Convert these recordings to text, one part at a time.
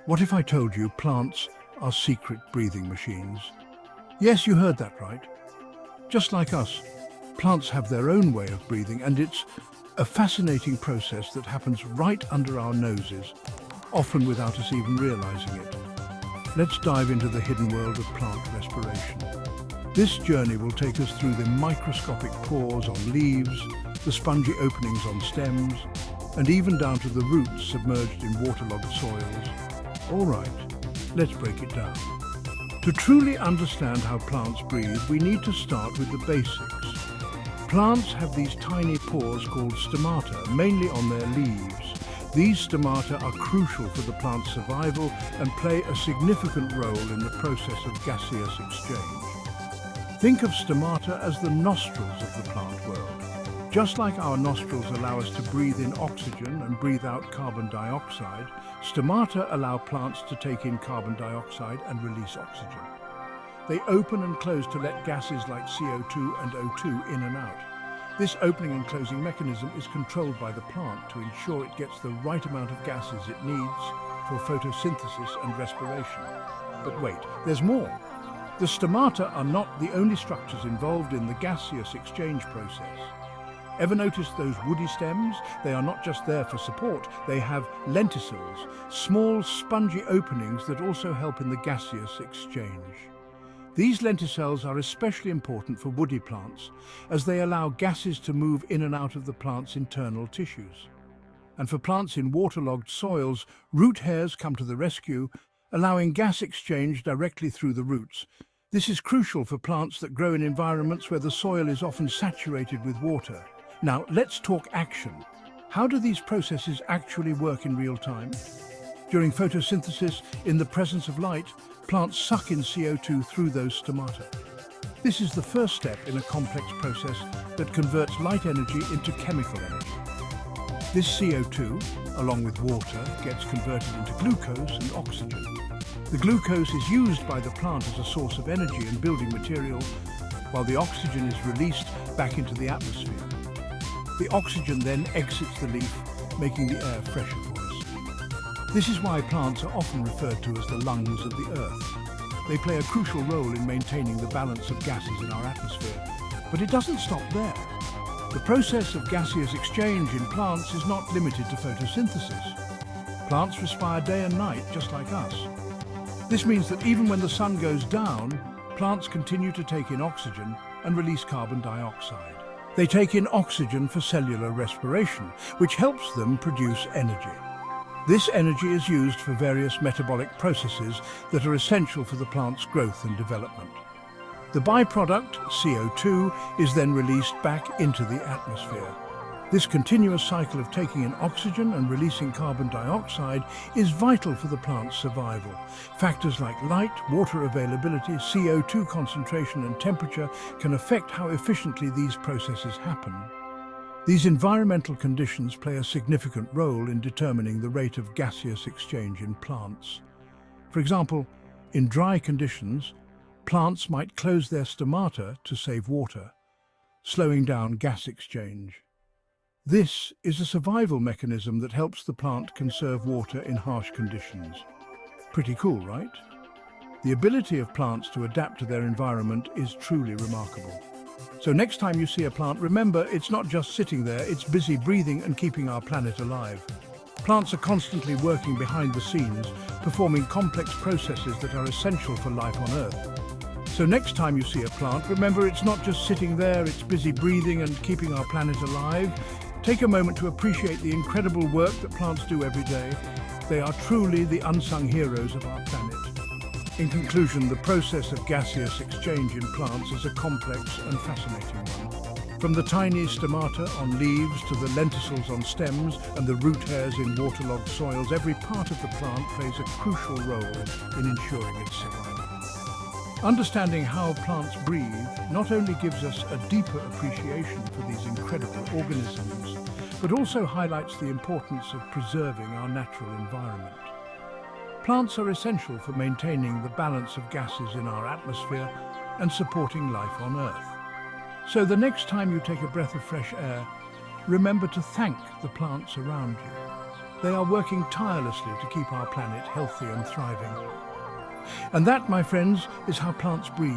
What if I told you plants are secret breathing machines? Yes, you heard that right. Just like us, plants have their own way of breathing, and it's a fascinating process that happens right under our noses, often without us even realizing it. Let's dive into the hidden world of plant respiration. This journey will take us through the microscopic pores on leaves, the spongy openings on stems, and even down to the roots submerged in waterlogged soils. All right, let's break it down. To truly understand how plants breathe, we need to start with the basics. Plants have these tiny pores called stomata, mainly on their leaves. These stomata are crucial for the plant's survival and play a significant role in the process of gaseous exchange. Think of stomata as the nostrils of the plant world. Just like our nostrils allow us to breathe in oxygen and breathe out carbon dioxide, stomata allow plants to take in carbon dioxide and release oxygen. They open and close to let gases like CO2 and O2 in and out. This opening and closing mechanism is controlled by the plant to ensure it gets the right amount of gases it needs for photosynthesis and respiration. But wait, there's more. The stomata are not the only structures involved in the gaseous exchange process. Ever notice those woody stems? They are not just there for support, they have lenticels, small spongy openings that also help in the gaseous exchange. These lenticels are especially important for woody plants, as they allow gases to move in and out of the plant's internal tissues. And for plants in waterlogged soils, root hairs come to the rescue, allowing gas exchange directly through the roots. This is crucial for plants that grow in environments where the soil is often saturated with water. Now, let's talk action. How do these processes actually work in real time? During photosynthesis, in the presence of light, plants suck in CO2 through those stomata. This is the first step in a complex process that converts light energy into chemical energy. This CO2, along with water, gets converted into glucose and oxygen. The glucose is used by the plant as a source of energy and building material, while the oxygen is released back into the atmosphere. The oxygen then exits the leaf, making the air fresher for us. This is why plants are often referred to as the lungs of the earth. They play a crucial role in maintaining the balance of gases in our atmosphere. But it doesn't stop there. The process of gaseous exchange in plants is not limited to photosynthesis. Plants respire day and night, just like us. This means that even when the sun goes down, plants continue to take in oxygen and release carbon dioxide. They take in oxygen for cellular respiration, which helps them produce energy. This energy is used for various metabolic processes that are essential for the plant's growth and development. The byproduct, CO2, is then released back into the atmosphere. This continuous cycle of taking in oxygen and releasing carbon dioxide is vital for the plant's survival. Factors like light, water availability, CO2 concentration and temperature can affect how efficiently these processes happen. These environmental conditions play a significant role in determining the rate of gaseous exchange in plants. For example, in dry conditions, plants might close their stomata to save water, slowing down gas exchange. This is a survival mechanism that helps the plant conserve water in harsh conditions. Pretty cool, right? The ability of plants to adapt to their environment is truly remarkable. So next time you see a plant, remember it's not just sitting there, it's busy breathing and keeping our planet alive. Plants are constantly working behind the scenes, performing complex processes that are essential for life on Earth. So next time you see a plant, remember it's not just sitting there, it's busy breathing and keeping our planet alive. Take a moment to appreciate the incredible work that plants do every day. They are truly the unsung heroes of our planet. In conclusion, the process of gaseous exchange in plants is a complex and fascinating one. From the tiny stomata on leaves to the lenticels on stems and the root hairs in waterlogged soils, every part of the plant plays a crucial role in ensuring its survival. Understanding how plants breathe not only gives us a deeper appreciation for these incredible organisms, but also highlights the importance of preserving our natural environment. Plants are essential for maintaining the balance of gases in our atmosphere and supporting life on Earth. So the next time you take a breath of fresh air, remember to thank the plants around you. They are working tirelessly to keep our planet healthy and thriving. And that, my friends, is how plants breathe.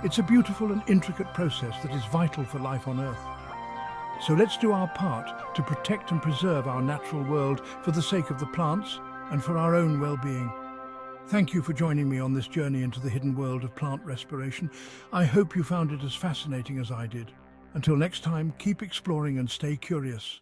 It's a beautiful and intricate process that is vital for life on Earth. So let's do our part to protect and preserve our natural world for the sake of the plants and for our own well-being. Thank you for joining me on this journey into the hidden world of plant respiration. I hope you found it as fascinating as I did. Until next time, keep exploring and stay curious.